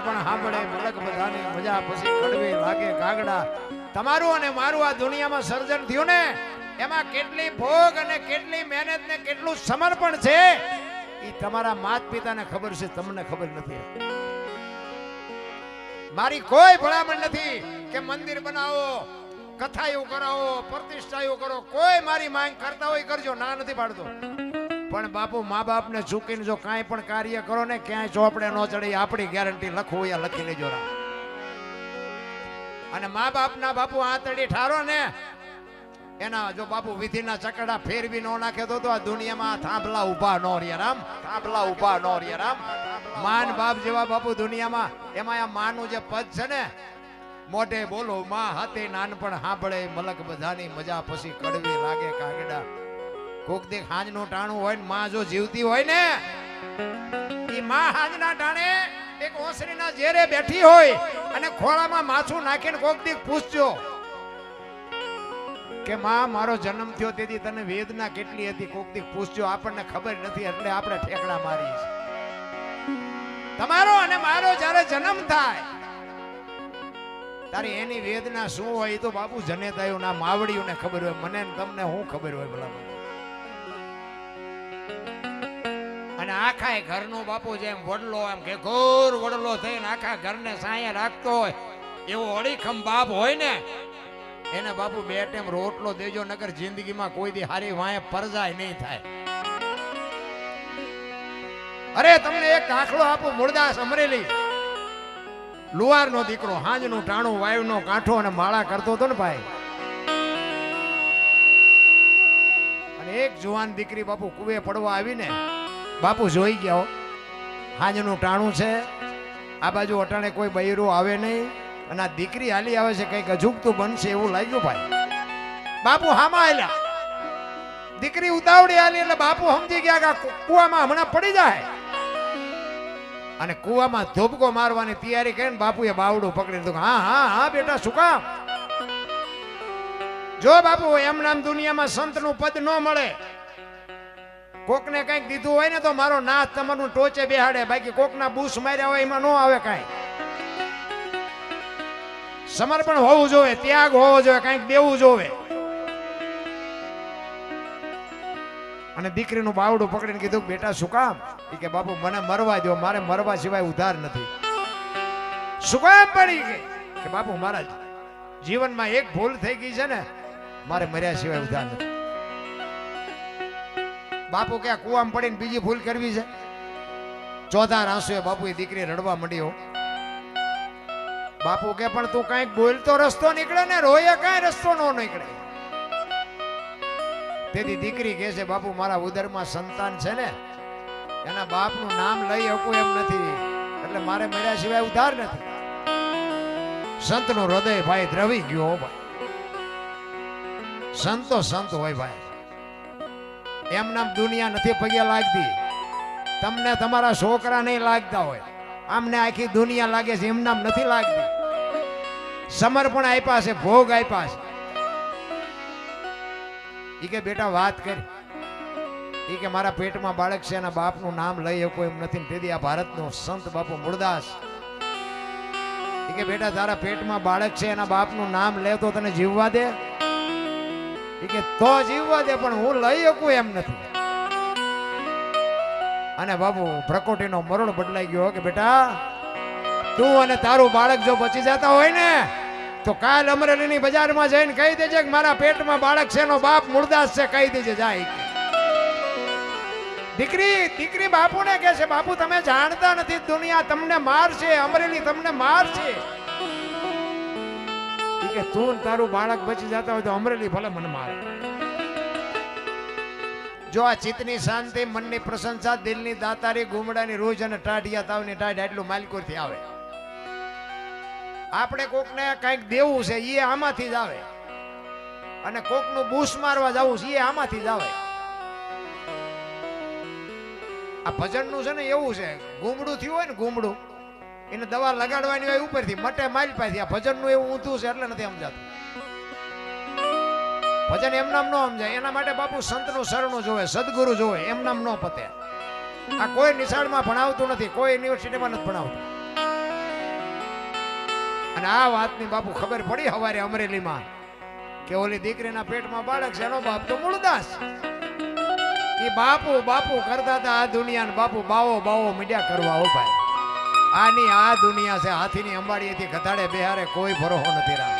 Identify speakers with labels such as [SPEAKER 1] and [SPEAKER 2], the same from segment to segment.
[SPEAKER 1] નાનપણ સાંભળે મલક બધાની મજા પછી કડવી લાગે કાગડા. તમારું અને મારું આ દુનિયામાં સર્જન થયું ને એમાં કેટલી ભોગ અને કેટલી મહેનત ને કેટલું સમર્પણ છે એ તમારા માત પિતાને ખબર છે, તમને ખબર નથી. મારી કોઈ ભલામણ નથી કે મંદિર બનાવો, કથાયું કરાવો, પ્રતિષ્ઠાયું કરો. કોઈ મારી માંગ કરતા હોય કરજો, ના નથી પાડતો. પણ બાપુ મા બાપને ચૂકીને જો કાંઈ પણ કાર્ય કરો ને ક્યાંય ચોપડે ન ચડી આપણી ગેરંટી લખવું યા લખી લેજો. અને મા બાપના બાપુ આંતડી ઠારો ને એના જો બાપુ વિધિના ચકડા ફેરવી નો નાખે તો આ દુનિયામાં થાંભલા ઉભા નો રે રામ, થાંભલા ઉભા નો રે રામ. માન બાપ જેવા બાપુ દુનિયામાં, એમાં આ માનું જે પદ છે ને, મોઢે બોલો માં હાથે નાનપણ સાંભળે મલક બધાની મજા પછી કડવી લાગે કાગડા. કોક દી હાંજનું ટાણું હોય ને માં જો જીવતી હોય ને ઈ માં હાંજના ટાણે એક ઓસરીના ઝેરે બેઠી હોય અને ખોળામાં માથું નાખીને કોક દી પૂછજો કે માં મારો જન્મ થયો તેથી તને વેદના કેટલી હતી. કોક દી પૂછજો, આપણને ખબર નથી એટલે આપણે ઠેકડા મારી છે. તમારો અને મારો જ્યારે જન્મ થાય તારી એની વેદના શું હોય એ તો બાપુ જનેતાયું ના માવડીઓને ખબર હોય, મને તમને શું ખબર હોય ભલા. અને આખા ઘરનો બાપુ જેમ વડલો એમ કે ઘોર વડલો થઈને આખા ઘરને સાયા રાખતો હોય એવો અડીખમ બાપ હોય ને એને બાપુ બે ટાઈમ રોટલો દેજો, નગર જિંદગીમાં કોઈ દી હારી વાંહે પરજાય નહીં થાય. અરે તમને એક દાખલો આપું. મૂળદાસ અમરેલી લુહારનો દીકરો, હાંજનું ટાણું વાયુનો કાંઠો અને માળા કરતો હતો ને ભાઈ. અને એક જુવાન દીકરી બાપુ કુવે પડવા આવીને બાપુ જોઈ ગયા, હાંજનું ટાણું છે, આ બાજુ અટાણે કોઈ બૈરું આવે નહીં અને આ દીકરી હાલી આવે છે, કઈક અજુગતું બનશે એવું લાગ્યું ભાઈ. બાપુ હામાં આલ્યા, દીકરી ઉતાવળી હાલી એટલે બાપુ સમજી ગયા કે કુવામાં હમણાં પડી જાય. અને કુવામાં ધોબકો મારવાની તૈયારી કરીને બાપુએ બાવડું પકડી લીધું. હા હા હા બેટા, શું કામ? જો બાપુ એમ નામ દુનિયામાં સંતનું પદ ન મળે, કોકને કઈક દીધું હોય ને તો મારો નાથ તમારું ટોચે બેહાડે, બાકી કોકના બૂસ માર્યા હોય એમાં ન આવે કાંઈ. સમર્પણ હોવું જોઈએ, ત્યાગ હોવો જોઈએ, કઈક દેવું જોઈએ. અને દીકરીનું બાવડું પકડીને કીધું બેટા શું કામ? કે બાપુ મને મરવા દો, મારે મરવા સિવાય ઉધાર નથી. શું કામ પડી ગઈ? કે બાપુ મારા જીવનમાં એક ભૂલ થઈ ગઈ છે ને, મારે મર્યા સિવાય ઉધાર નથી. બાપુ કે કુવામાં પડીને બીજી ભૂલ કરવી છે? ચોથા આંસુએ બાપુ દીકરી રડવા માંડી. બાપુ કે પણ તું કઈક બોલતો રસ્તો નીકળે ને, રોયે કઈ રસ્તો ન નીકળે. તેથી દીકરી કહે છે બાપુ મારા ઉદરમાં સંતાન છે ને એના બાપનું નામ લઈ શકું એમ નથી, એટલે મારે મળ્યા સિવાય ઉધાર નથી. સંતનું હૃદય ભાઈ દ્રવી ગયો ભાઈ. સંતો સંત હોય ભાઈ, એમ નામ દુનિયા નથી પગે લાગતી. તમને તમારા છોકરા નહીં લાગતા હોય, આમને આખી દુનિયા લાગે છે, એમ નામ નથી લાગતી. સમર્પણ આપ્યા છે, ભોગ આપ્યા છે. ઈ કે બેટા વાત કરી, ઈ કે મારા પેટમાં બાળક છે એના બાપનું નામ લઈ શકો એમ નથી. તેથી આ ભારતનો સંત બાપુ મૂળદાસ ઈ કે બેટા તારા પેટમાં બાળક છે એના બાપનું નામ લે તો તને જીવવા દે? ઈ કે તો જીવવા દે, પણ હું લઈ શકું એમ નથી. અને બાપુ પ્રકોટીનો મરોડ બદલાઈ ગયો કે બેટા તું અને તારું બાળક જો બચી જતા હોય ને તો કાલ અમરેલીની બજારમાં જઈને કહી દેજે કે મારા પેટમાં બાળક છે એનો બાપ મૂળદાસ છે, કહી દેજે જાય. દીકરી બાપુને કહે છે બાપુ તમે જાણતા નથી, દુનિયા તમને મારશે, અમરેલી તમને મારશે. કે તું તારું બાળક બચી જતા હોય તો અમરેલી ભલે મને મારે. જો આ ચિત્તની શાંતિ, મનની પ્રશંસા, દિલની દાતારી, ગુમડાની રોજ અને ટાઢિયા તાવની ટાઢ એટલું માલિકોથી આવે. આપણે કોકને કઈક દેવું છે એ આમાંથી જ આવે, અને કોકનું બૂસ મારવા જવું છે એ આમાંથી જ આવે. આ ભજનનું છે ને એવું છે, ગુમડું થયું હોય ને ગુમડું, એને દવા લગાડવાની હોય ઉપરથી, મટે માલ પાસી. આ ભજનનું એવું ઊંધું છે એટલે નથી સમજાતું. ભજન એમ નામ ન સમજાય, એના માટે બાપુ સંતનું શરણું જોવે, સદગુરુ જોવે, એમ નામ ન પતે. આ કોઈ નિશાળમાં ભણાવતું નથી, કોઈ યુનિવર્સિટીમાં નથી ભણાવતું. અને આ વાતની બાપુ ખબર પડી હવારે અમરેલીમાં કે ઓલી દીકરીના પેટમાં બાળક છે, એનો બાપ તો મૂળદાસ. એ બાપુ બાપુ કરતા હતા આ દુનિયાને બાપુ બાવો બાવો મીડિયા કરવા. હો ભાઈ, આની આ દુનિયા છે. હાથીની અંબાડીએથી ગધાડે બેહારે કોઈ ભરોસો નથી રામ.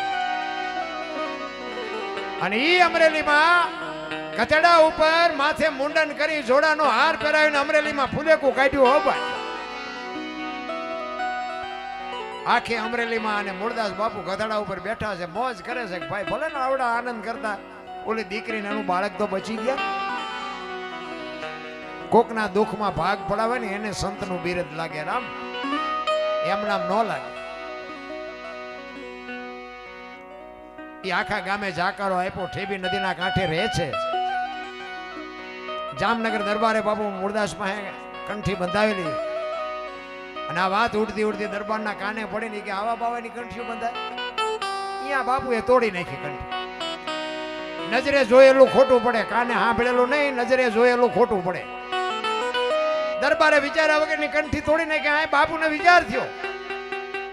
[SPEAKER 1] અને ઈ અમરેલીમાં ગધેડા ઉપર માથે મુંડન કરી જોડાનો હાર પહેરાવીને અમરેલીમાં ફુલેકું કાઢ્યું. હો ભાઈ, આખી અમરેલીમાં અને મૂળદાસ બાપુ ગધેડા ઉપર બેઠા છે, મોજ કરે છે. ભાઈ ભલે ને આવડા આનંદ કરતા, ઓલી દીકરીને એનું બાળક તો બચી ગયા. કોકના દુઃખમાં ભાગ પડાવે ને એને સંતનું બિરદ લાગે રામ, એમ નામ ન લાગે. એ આખા ગામે જાકારો આપ્યો, ઠેબી નદીના કાંઠે રહે છે. જામનગર દરબારે બાપુ મૂળદાસ પાસે કંઠી બંધાવેલી અને આ વાત ઉડતી ઉડતી દરબારના કાને પડી ને કે આવા બાવાની કંઠીઓ બંધાય. અહીંયા બાપુએ તોડી નાખી કંઠી. નજરે જોયેલું ખોટું પડે, કાને સાંભળેલું નહીં, નજરે જોયેલું ખોટું પડે. દરબારે વિચાર્યા વગરની કંઠી તોડી નાખી. આ બાપુને વિચાર થયો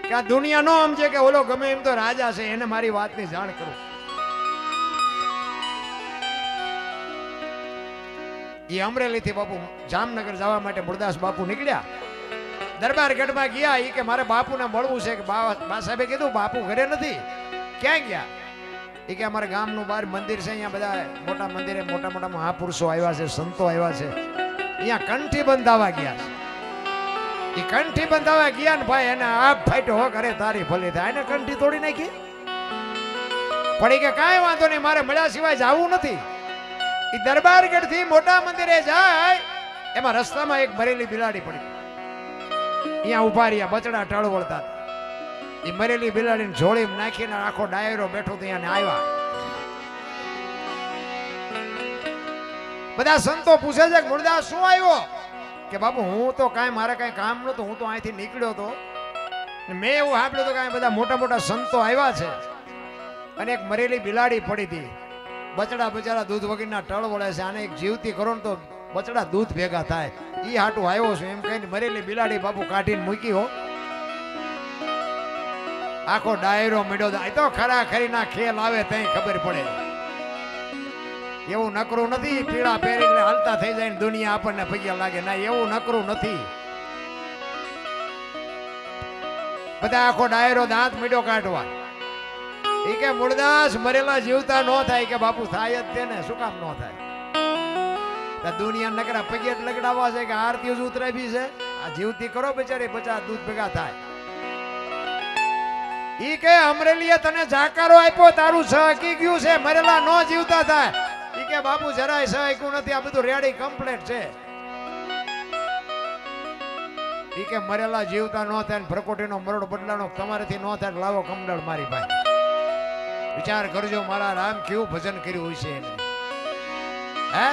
[SPEAKER 1] કે આ દુનિયા નો સમજે કે ઓલો ગમે એમ તો રાજા છે, એને મારી વાતની જાણ કરું. એ અમરેલી થી બાપુ જામનગર જવા માટે મૂળદાસ બાપુ નીકળ્યા. દરબાર ગઢમાં ગયા. એ કે મારે બાપુને મળવું છે. કે બા સાહેબે કીધું બાપુ ઘરે નથી. ક્યાં ગયા? એ કે અમારે ગામનું બહાર મંદિર છે, અહીંયા બધા મોટા મંદિરે મોટા મોટા મહાપુરુષો આવ્યા છે, સંતો આવ્યા છે, અહીંયા કંઠી બંધાવા ગયા છે. એ કંઠી બંધાવા ગયા ને ભાઈ એને આપ ફાટ્યો હો કરે તારી ભલી થાય. એને કંઠી તોડી નાખી. પડી કે કાંઈ વાંધો નહીં, મારે મળ્યા સિવાય જવું નથી. એ દરબારગઢ થી મોટા મંદિરે જાય એમાં રસ્તામાં એક મરેલી બિલાડી પડી. અહીંયા ઉભા રહ્યા, બચડા ટળ વળતા. એ મરેલી બિલાડીને જોડી નાખીને આખો ડાયરો બેઠો ત્યાં આવ્યા. બધા સંતો પૂછે છે કે મૂળદાસ શું આવ્યો? કે બાપુ હું તો કાંઈ મારે કાંઈ કામ નહોતું, હું તો અહીંથી નીકળ્યો હતો. મેં એવું સાંભળ્યું તો કાંઈ બધા મોટા મોટા સંતો આવ્યા છે અને એક મરેલી બિલાડી પડી હતી. બચડા બચારા દૂધ વગરના ટળ વળે છે, આને એક જીવતી કરો ને તો બચડા દૂધ ભેગા થાય. ઈ હાટું આવ્યો છું એમ કહીને મરેલી બિલાડી બાપુ કાઢીને મૂકી. હો આખો ડાયરો મળ્યો. આ તો ખરા ખરીના ખેલ આવે ત્યાં ખબર પડે. એવું નકરું નથી પીળા પહેરીને હાલતા થઈ જાય ને દુનિયા આપણને પૈયા લાગે. ના, એવું નકરું નથી. બધા આખો ડાયરો દાંત મીડો કાઢવા. એ કે મૂળદાસ મરેલા જીવતા ન થાય. કે બાપુ થાય જ તેને, શું કામ ન થાય? દુનિયા નકરા પગેટ લગડાવવા છે કે આરતી જ ઉતરાવી છે. આ જીવતી કરો બચારી, બચા દૂધ ભેગા થાય. ઈ કે અમરેલીએ તને જાકારો આપ્યો, તારું સહકી ગયું છે, મરેલા ન જીવતા થાય. ઈ કે બાપુ જરાય સહક્યું નથી, આ બધું રેડી કમ્પ્લીટ છે. ઈ કે મરેલા જીવતા ન થાય ને પ્રકોટીનો મરડ બદલાનો તમારેથી ન થાય, લાવો કમડળ મારી ભાઈ. વિચાર કરજો મારા રામ કેવું ભજન કર્યું હોય છે એને. હે,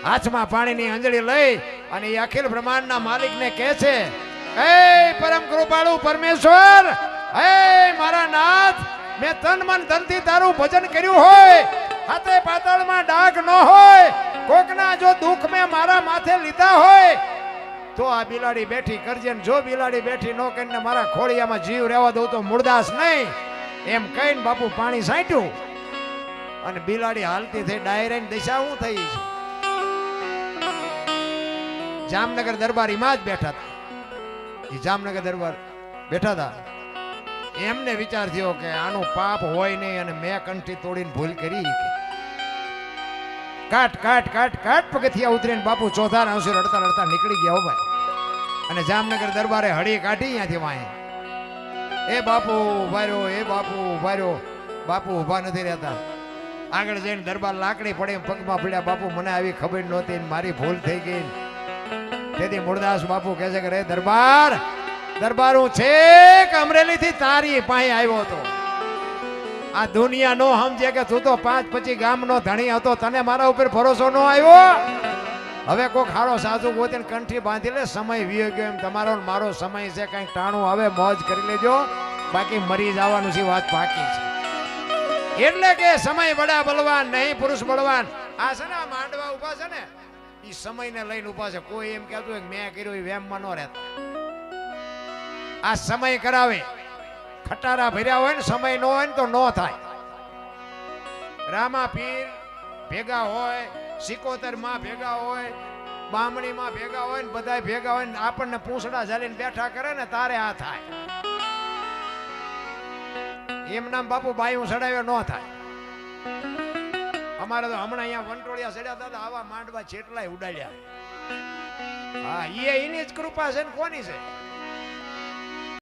[SPEAKER 1] હાથમાં પાણીની અંજળી લઈ અને એ અખિલ બ્રહ્માંડના માલિકને કહે છે, હે પરમ કૃપાળુ પરમેશ્વર, હે મારા નાથ, મેં તન મન ધનથી તારું ભજન કર્યું હોય, હાથે પાતાળમાં ડાઘ ન હોય, કોકના જો દુઃખ મેં મારા માથે લીધા હોય તો આ બિલાડી બેઠી કરજે. જો બિલાડી બેઠી ન કરીને મારા ખોળિયામાં જીવ રહેવા દઉં તો મૂળદાસ નહીં. એમ કહીને બાપુ પાણી સાંટ્યું અને બિલાડી હાલતી થઈ. ડાયરાની દિશા શું થઈ છે? જામનગર દરબાર એમાં જ બેઠા હતા. એ જામનગર દરબાર બેઠા હતા. એમને વિચાર થયો કે આનું પાપ હોય નહીં અને મેં કંઠી તોડીને ભૂલ કરી. કાટ કાટ કાટ કાટ પગથિયા ઉતરીને બાપુ ચોથા અંશે રડતા રડતા નીકળી ગયા. હો ભાઈ, અને જામનગર દરબારે હળી કાઢી ત્યાંથી વાંહે. એ બાપુ ઉભા રહ્યો, એ બાપુ ઉભા રહ્યો. બાપુ ઉભા નથી રહેતા. આગળ જઈને દરબાર લાકડી પડે પગમાં પડ્યા. બાપુ મને આવી ખબર નહોતી, મારી ભૂલ થઈ ગઈ. તેથી મૂળદાસ બાપુ કહે છે કે રે દરબાર, દરબાર હું છેક અમરેલી થી તારી પાસે આવ્યો હતો. આ દુનિયા નો સમજે કે તું તો 5-25 ગામનો ધણી હતો, તને મારા ઉપર ભરોસો ન આવ્યો. હવે કોક હારો સાસુ ગોતીને કંઠી બાંધી લે. સમય વીયો ગયો એમ તમારો મારો સમય છે. કઈક ટાણું આવે મોજ કરી લેજો, બાકી મરી જવાનું છે, વાત પાકી છે. એટલે કે સમય બડા બલવાન નહીં, પુરુષ બળવાન. આ છે ને માંડવા ઉભા છે ને, એ સમયને લઈને ઉભા છે. કોઈ એમ કહેતું મેં કર્યું એ વેમમાં ન રહેતા. આ સમય કરાવે. ખટારા ભર્યા હોય ને સમય ન હોય ને તો ન થાય. રામા પીર ભેગા હોય, સિકોતર માં ભેગા હોય, બામણી માં ભેગા હોય ને બધા ભેગા હોય ને આપણને પૂંછડા ઝાલીને બેઠા કરે ને તારે આ થાય. એમ નામ બાપુ બાયું ચડાવ્યો ન થાય. અમારે તો હમણાં અહીંયા વંટોળિયા ચડ્યા હતા, આવા માંડવા જેટલાય ઉડાડ્યા. હા, એની જ કૃપા છે ને કોની છે?